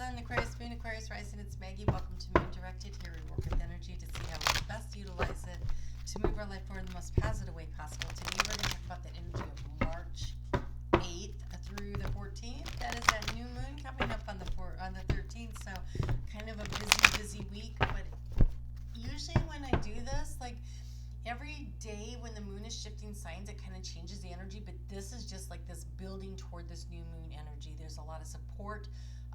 Sun, Aquarius, Moon, Aquarius, Rising. It's Maggie. Welcome to Moon Directed. Here we work with energy to see how we can best utilize it to move our life forward in the most positive way possible. Today we're going to talk about the energy of March 8th through the 14th. That is that new moon coming up on the 13th. So kind of a busy week. But usually when I do this, like every day when the moon is shifting signs, it kind of changes the energy. But this is just like this building toward this new moon energy. There's a lot of support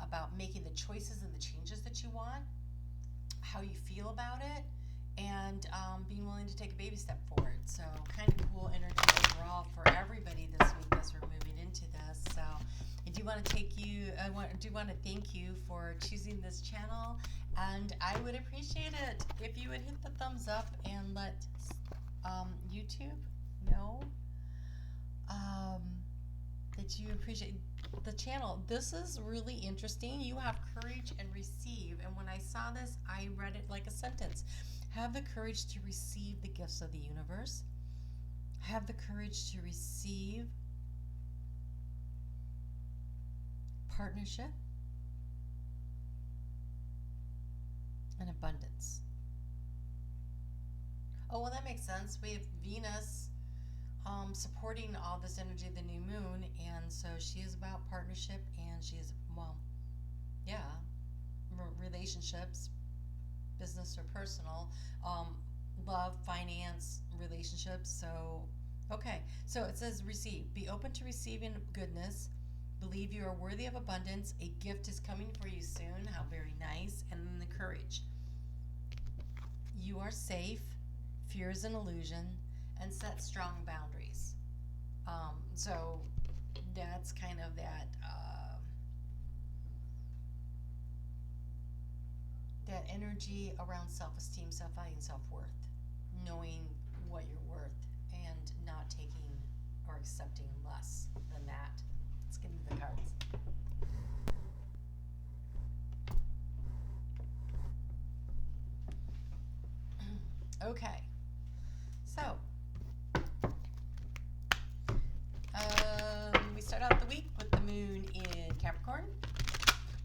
about making the choices and the changes that you want, how you feel about it, and being willing to take a baby step forward. So kind of cool energy overall for everybody this week as we're moving into this. So I do want to thank you for choosing this channel, and I would appreciate it if you would hit the thumbs up and let YouTube know that you appreciate the channel. This is really interesting. You have courage and receive. And when I saw this, I read it like a sentence. Have the courage to receive the gifts of the universe. Have the courage to receive partnership and abundance. Oh, well, that makes sense. We have Venus supporting all this energy of the new moon, and so she is about partnership, and she is, relationships, business or personal, love, finance, relationships. So, okay, so it says receive. Be open to receiving goodness. Believe you are worthy of abundance. A gift is coming for you soon. How very nice. And then the courage. You are safe. Fear is an illusion. And set strong boundaries. So that's kind of that that energy around self-esteem, self-value, and self-worth. Knowing what you're worth and not taking or accepting less than that. Let's get into the cards. Okay. So we start out the week with the moon in Capricorn.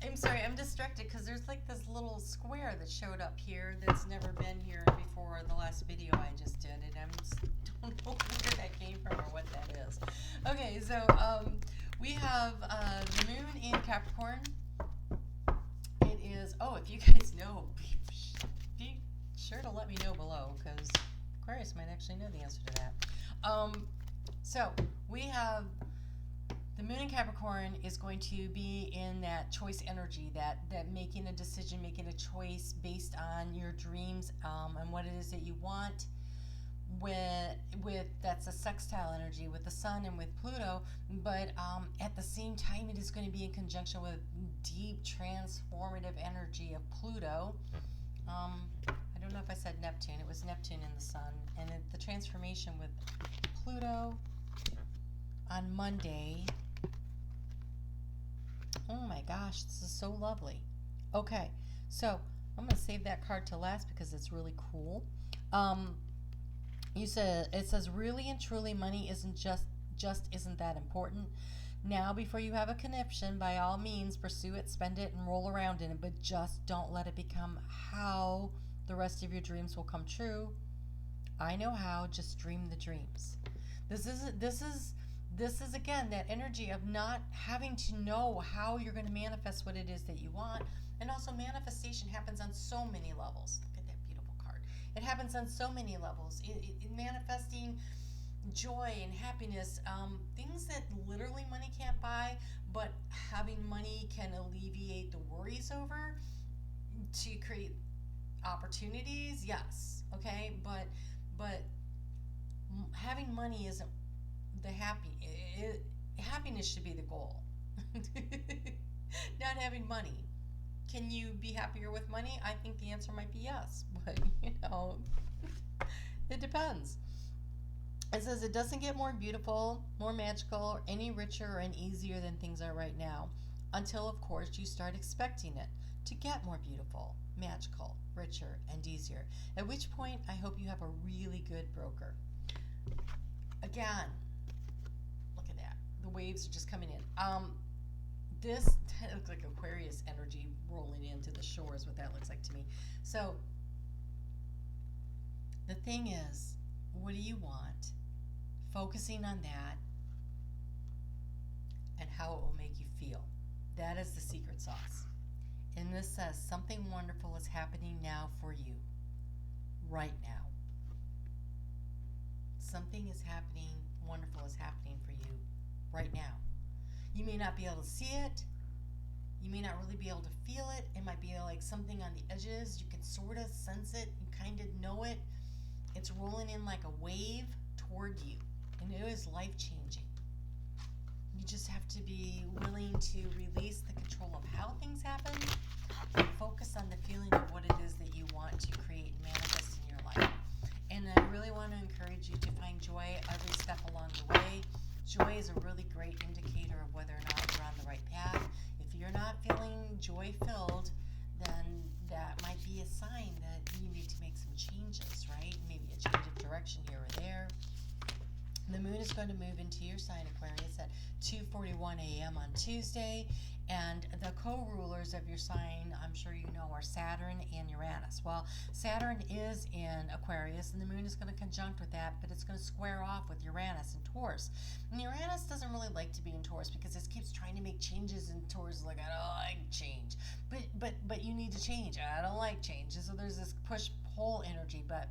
I'm sorry, I'm distracted because there's like this little square that showed up here that's never been here before the last video I just did, and I don't know where that came from or what that is. Okay, so we have the moon in Capricorn. It is, if you guys know, be sure to let me know below, because Aquarius might actually know the answer to that. So we have the moon in Capricorn is going to be in that choice energy, that making a decision, making a choice based on your dreams and what it is that you want. With that's a sextile energy with the sun and with Pluto, but at the same time it is going to be in conjunction with deep transformative energy of Pluto. I don't know if I said Neptune. It was Neptune in the sun. And the transformation with Pluto on Monday. Oh my gosh, this is so lovely. Okay, so I'm going to save that card to last because it's really cool. It says really and truly money isn't just isn't that important. Now, before you have a conniption, by all means pursue it, spend it, and roll around in it, but just don't let it become how the rest of your dreams will come true. I know how. Just dream the dreams. This is again that energy of not having to know how you're going to manifest what it is that you want. And also manifestation happens on so many levels. Look at that beautiful card. It happens on so many levels. In manifesting joy and happiness, things that literally money can't buy, but having money can alleviate the worries over to create opportunities. Yes, okay, but having money isn't the happiness should be the goal. Not having money. Can you be happier with money? I think the answer might be yes, but it depends. It says it doesn't get more beautiful, more magical, or any richer or any easier than things are right now, until of course you start expecting it to get more beautiful, magical, richer, and easier. At which point I hope you have a really good broker. Again, look at that. The waves are just coming in. this looks like Aquarius energy rolling into the shore is what that looks like to me. So the thing is, what do you want? Focusing on that and how it will make you feel. That is the secret sauce. And this says something wonderful is happening now for you. Right now. Something is happening, wonderful is happening for you right now. You may not be able to see it. You may not really be able to feel it. It might be like something on the edges. You can sort of sense it. You kind of know it. It's rolling in like a wave toward you. And it is life-changing. You just have to be willing to release the control of how things happen and focus on the feeling of what it is that you want to create and manifest in your life. And I really want to encourage you to find joy every step along the way. Joy is a really great indicator of whether or not you're on the right path. If you're not feeling joy-filled, then that might be a sign that you need to make some changes, right? Maybe a change of direction here or there. The moon is going to move into your sign, Aquarius, at 2:41 a.m. on Tuesday. And the co-rulers of your sign, I'm sure you know, are Saturn and Uranus. Well, Saturn is in Aquarius, and the moon is going to conjunct with that, but it's going to square off with Uranus and Taurus. And Uranus doesn't really like to be in Taurus because it keeps trying to make changes in Taurus. Like, I don't like change. But you need to change. I don't like change. And so there's this push-pull energy, but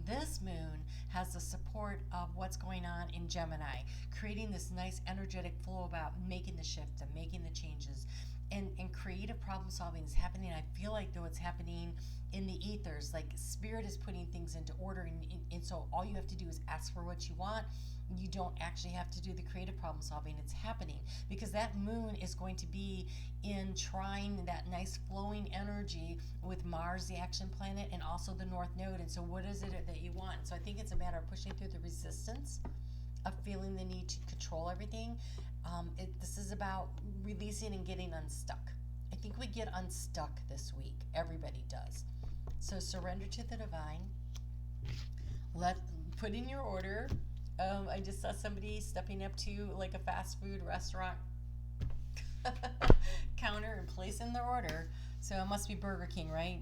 this moon has the support of what's going on in Gemini, creating this nice energetic flow about making the shift and making the changes. And creative problem solving is happening. I feel like though it's happening in the ethers, like spirit is putting things into order. And so all you have to do is ask for what you want. You don't actually have to do the creative problem solving. It's happening because that moon is going to be in trine, that nice flowing energy with Mars, the action planet, and also the North Node. And so what is it that you want? So I think it's a matter of pushing through the resistance of feeling the need to control everything. This is about releasing and getting unstuck. I think we get unstuck this week. Everybody does. So surrender to the divine. Put in your order. I just saw somebody stepping up to like a fast food restaurant counter and placing their order. So it must be Burger King, right?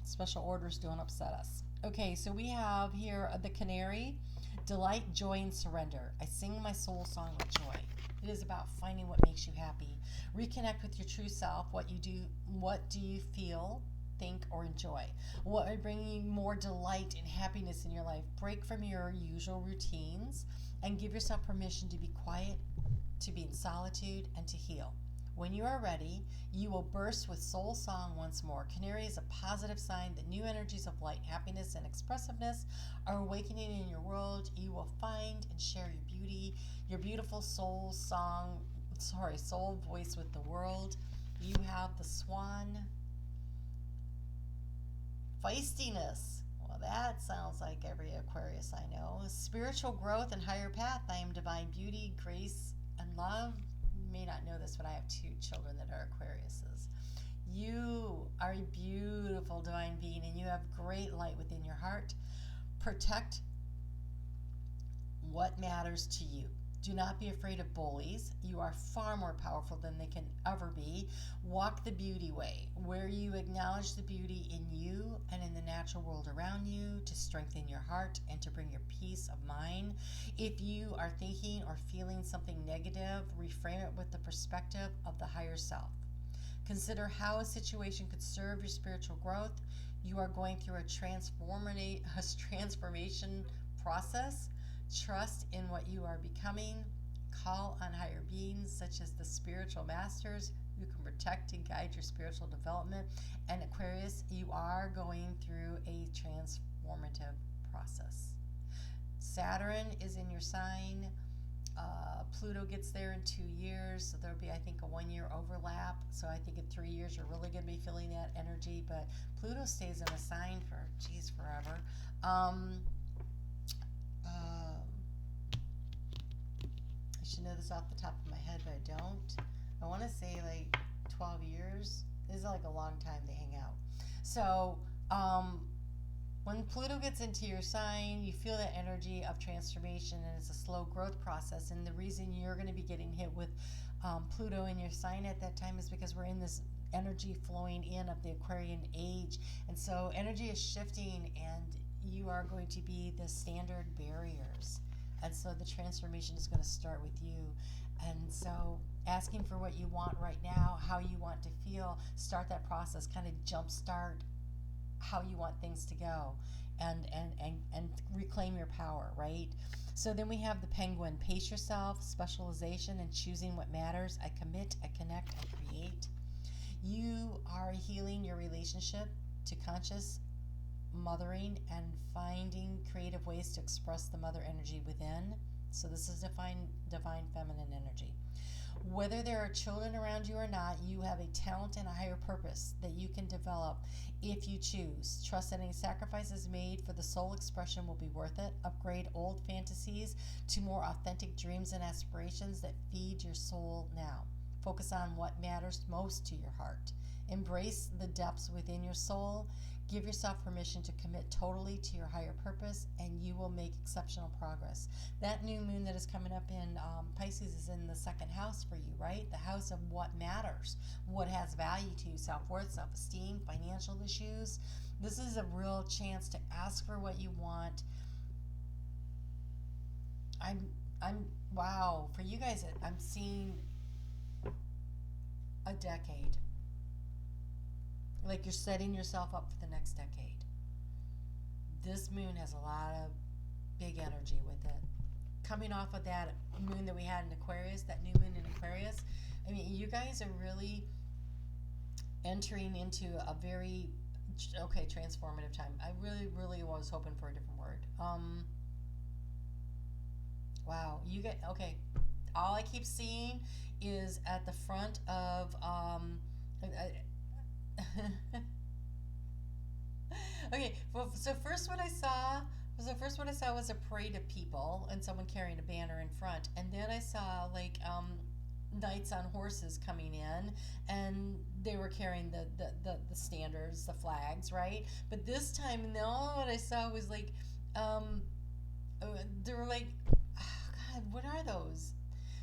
Special orders don't upset us. Okay, so we have here the canary, delight, joy, and surrender. I sing my soul song with joy. It is about finding what makes you happy. Reconnect with your true self. What do you feel, think, or enjoy? What are bringing more delight and happiness in your life? Break from your usual routines and give yourself permission to be quiet, to be in solitude, and to heal. When you are ready, you will burst with soul song once more. Canary is a positive sign that new energies of light, happiness, and expressiveness are awakening in your world. You will find and share your beauty, your beautiful soul voice with the world. You have the swan feistiness. Well, that sounds like every Aquarius I know. Spiritual growth and higher path. I am divine beauty, grace, and love. You may not know this, but I have 2 children that are Aquariuses. You are a beautiful divine being, and you have great light within your heart. Protect what matters to you. Do not be afraid of bullies. You are far more powerful than they can ever be. Walk the beauty way, where you acknowledge the beauty in you and in the natural world around you to strengthen your heart and to bring your peace of mind. If you are thinking or feeling something negative, reframe it with the perspective of the higher self. Consider how a situation could serve your spiritual growth. You are going through a transformation process. Trust in what you are becoming. Call on higher beings such as the spiritual masters who can protect and guide your spiritual development. And Aquarius, you are going through a transformative process. Saturn is in your sign. Pluto gets there in 2 years, so there'll be, I think, a 1-year overlap. So I think in 3 years you're really going to be feeling that energy. But Pluto stays in a sign for, forever. I should know this off the top of my head, but I don't. I want to say like 12 years. This is like a long time to hang out. So When Pluto gets into your sign, you feel that energy of transformation, and it's a slow growth process. And the reason you're going to be getting hit with Pluto in your sign at that time is because we're in this energy flowing in of the Aquarian age. And so energy is shifting, and you are going to be the standard barriers. And so the transformation is going to start with you. And so asking for what you want right now, how you want to feel, start that process, kind of jumpstart how you want things to go, and reclaim your power, right? So then we have the penguin. Pace yourself, specialization, and choosing what matters. I commit, I connect, I create. You are healing your relationship to conscious mothering and finding creative ways to express the mother energy within. So this is divine feminine energy. Whether there are children around you or not, you have a talent and a higher purpose that you can develop if you choose. Trust that any sacrifices made for the soul expression will be worth it. Upgrade old fantasies to more authentic dreams and aspirations that feed your soul now. Focus on what matters most to your heart. Embrace the depths within your soul. Give yourself permission to commit totally to your higher purpose, and you will make exceptional progress. That new moon that is coming up in Pisces is in the second house for you, right? The house of what matters, what has value to you, self-worth, self-esteem, financial issues. This is a real chance to ask for what you want. Wow, for you guys, I'm seeing a decade. Like you're setting yourself up for the next decade. This moon has a lot of big energy with it. Coming off of that moon that we had in Aquarius, that new moon in Aquarius, I mean, you guys are really entering into a very, transformative time. I really was hoping for a different word. Wow, you get, all I keep seeing is at the front of, okay, well, so first what I saw was a parade of people and someone carrying a banner in front, and then I saw like knights on horses coming in, and they were carrying the standards, the flags, right? But this time, no, what I saw was like they were like, oh God, what are those?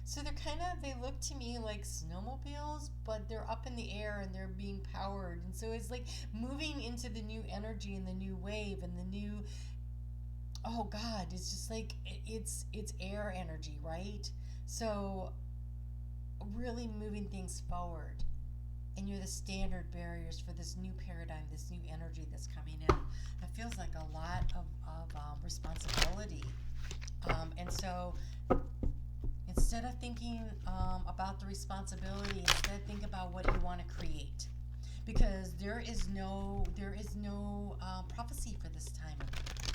So they look to me like snowmobiles, but they're up in the air and they're being powered. And so it's like moving into the new energy and the new wave and the new, oh God, it's just like, it's air energy, right? So really moving things forward. And you're the standard barriers for this new paradigm, this new energy that's coming in. It feels like a lot of responsibility. And so instead of thinking about the responsibility, instead think about what you want to create, because there is no prophecy for this time,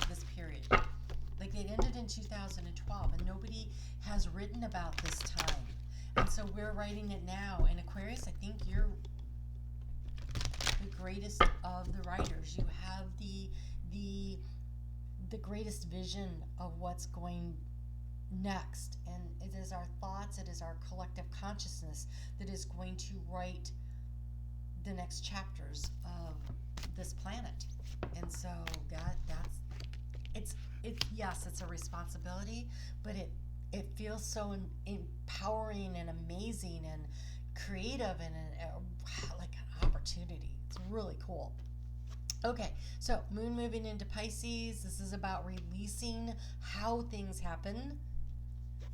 this period. Like it ended in 2012, and nobody has written about this time, and so we're writing it now. And Aquarius, I think you're the greatest of the writers. You have the greatest vision of what's going next, and it is our thoughts, it is our collective consciousness that is going to write the next chapters of this planet. And so yes, it's a responsibility, but it feels so empowering and amazing and creative and like an opportunity. It's really cool. Okay, so moon moving into Pisces. This is about releasing how things happen,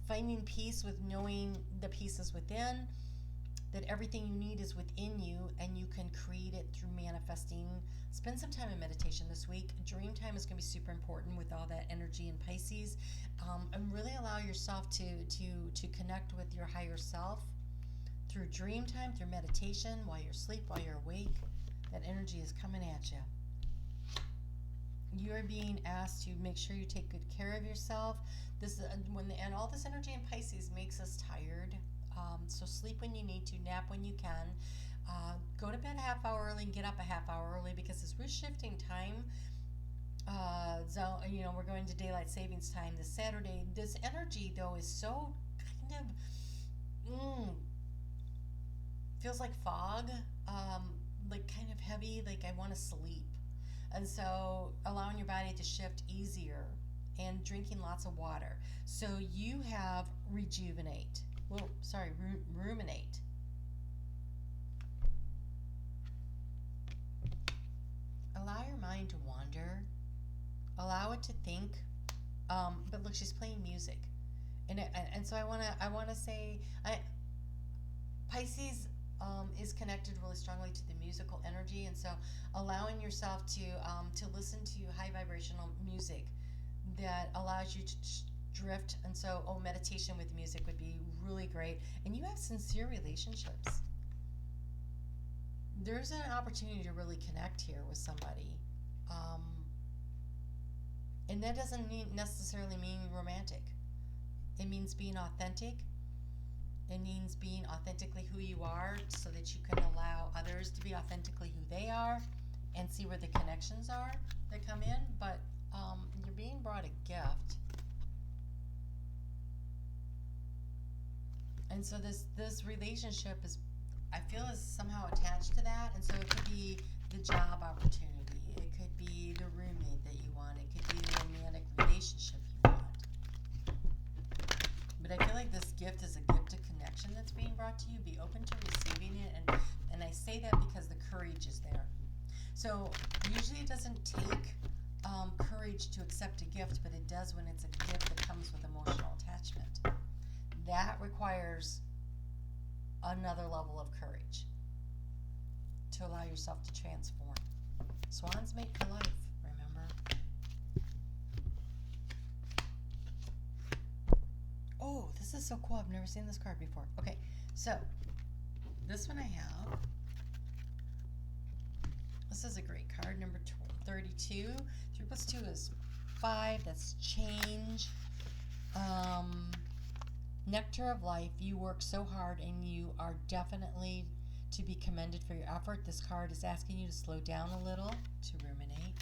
finding peace with knowing the pieces within, that everything you need is within you and you can create it through manifesting. Spend some time in meditation this week. Dream time is going to be super important with all that energy in Pisces, and really allow yourself to connect with your higher self through dream time, through meditation, while you're asleep, while you're awake. That energy is coming at you. You're being asked to make sure you take good care of yourself. And all this energy in Pisces makes us tired. So sleep when you need to, nap when you can. Go to bed a half hour early and get up a half hour early, because as we're shifting time zone, we're going to daylight savings time this Saturday. This energy though is so kind of feels like fog, like kind of heavy. Like I want to sleep. And so allowing your body to shift easier and drinking lots of water. So you have rejuvenate. Well, sorry, ruminate. Allow your mind to wander. Allow it to think. But look, she's playing music, and so I wanna say, Pisces is connected really strongly to the musical energy, and so allowing yourself to listen to high vibrational music that allows you to drift, and so meditation with music would be really great. And you have sincere relationships. There's an opportunity to really connect here with somebody. And that doesn't necessarily mean romantic. It means being authentic. It means being authentically who you are so that you can allow others to be authentically who they are and see where the connections are that come in. But you're being brought a gift. And so this relationship is, I feel, is somehow attached to that. And so it could be the job opportunity. It could be the roommate that you want. It could be the romantic relationship you want. But I feel like this gift is a gift of connection that's being brought to you. Be open to receiving it. And I say that because the courage is there. So usually it doesn't take courage to accept a gift, but it does when it's a gift that comes with emotional attachment. That requires another level of courage to allow yourself to transform. Swans mate for life, remember? Oh, this is so cool. I've never seen this card before. Okay, so this one I have. This is a great card, number 32. 3 plus 2 is 5. That's change. Nectar of life. You work so hard and you are definitely to be commended for your effort. This card is asking you to slow down a little, to ruminate,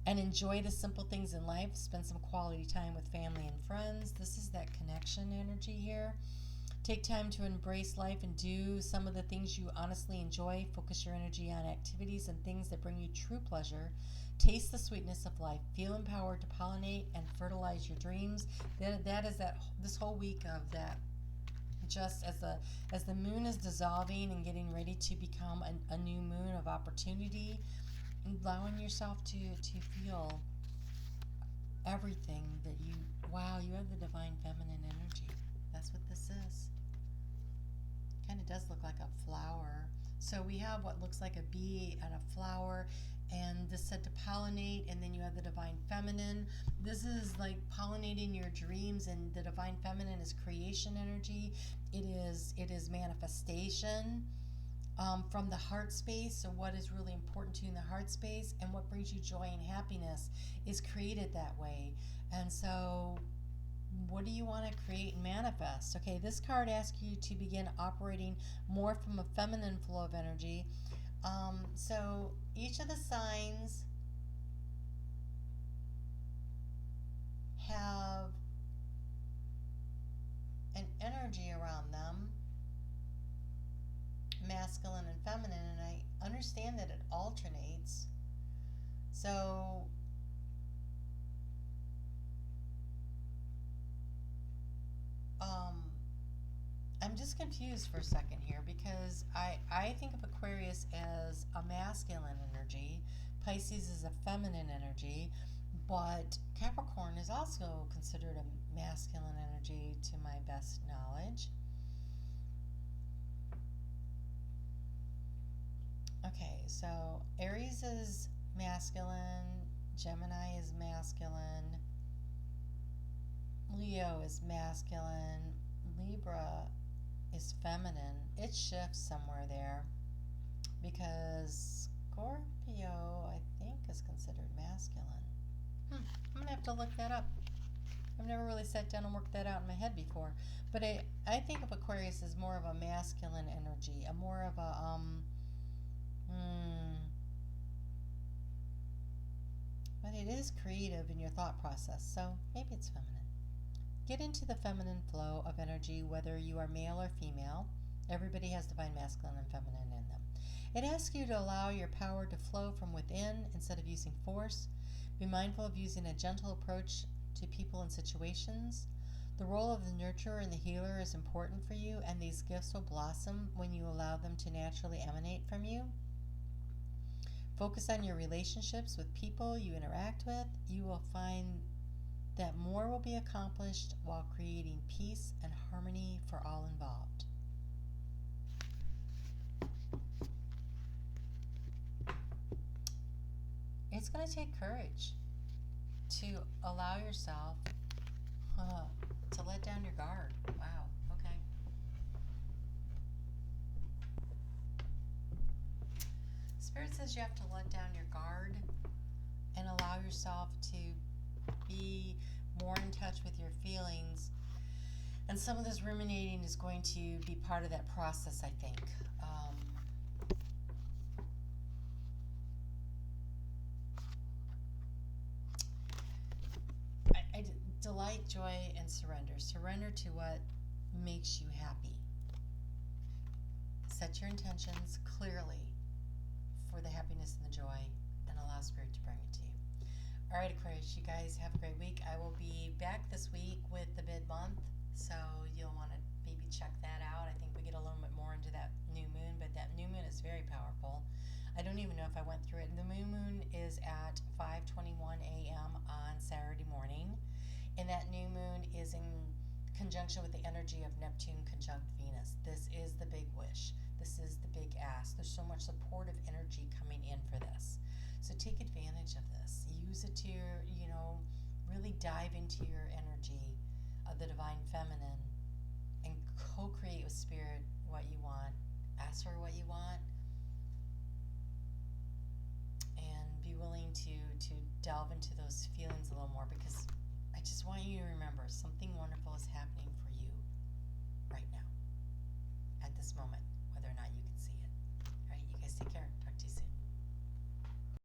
and enjoy the simple things in life. Spend some quality time with family and friends. This is that connection energy here. Take time to embrace life and do some of the things you honestly enjoy. Focus your energy on activities and things that bring you true pleasure. Taste the sweetness of life. Feel empowered to pollinate and fertilize your dreams. That is this whole week of that. Just as the moon is dissolving and getting ready to become a new moon of opportunity, allowing yourself to feel everything that you have the divine feminine energy. That's what this is. Kind of does look like a flower. So we have what looks like a bee and a flower, and this said to pollinate, and then you have the divine feminine. This is like pollinating your dreams, and the divine feminine is creation energy. It is manifestation from the heart space. So what is really important to you in the heart space and what brings you joy and happiness is created that way. And so what do you want to create and manifest? Okay, this card asks you to begin operating more from a feminine flow of energy. So each of the signs have an energy around them, masculine and feminine, and I understand that it alternates. So I'm just confused for a second here because I think of Aquarius as a masculine energy, Pisces is a feminine energy, but Capricorn is also considered a masculine energy to my best knowledge. Okay, so Aries is masculine, Gemini is masculine, Leo is masculine, Libra is feminine. It shifts somewhere there because Scorpio, I think, is considered masculine. I'm going to have to look that up. I've never really sat down and worked that out in my head before. But I think of Aquarius as more of a masculine energy, a more of a, but it is creative in your thought process, so maybe it's feminine. Get into the feminine flow of energy, whether you are male or female. Everybody has divine masculine and feminine in them. It asks you to allow your power to flow from within instead of using force. Be mindful of using a gentle approach to people and situations. The role of the nurturer and the healer is important for you, and these gifts will blossom when you allow them to naturally emanate from you. Focus on your relationships with people you interact with. You will find that more will be accomplished while creating peace and harmony for all involved. It's going to take courage to allow yourself to let down your guard. Wow, okay. Spirit says you have to let down your guard and allow yourself to be more in touch with your feelings. And some of this ruminating is going to be part of that process, I think. Delight, joy, and surrender. Surrender to what makes you happy. Set your intentions clearly for the happiness and the joy, and allow Spirit to bring it to you. All right, Aquarius, you guys have a great week. I will be back this week with the mid-month, so you'll want to maybe check that out. I think we get a little bit more into that new moon, but that new moon is very powerful. I don't even know if I went through it. The new moon is at 5:21 a.m. on Saturday morning. And that new moon is in conjunction with the energy of Neptune conjunct Venus. This is the big wish. This is the big ask. There's so much supportive energy coming in for this. So take advantage of this. Use it to your, really dive into your energy of the divine feminine and co-create with Spirit what you want. Ask for what you want. And be willing to delve into those feelings a little more, because I just want you to remember something wonderful is happening for you right now, at this moment, whether or not you can see it.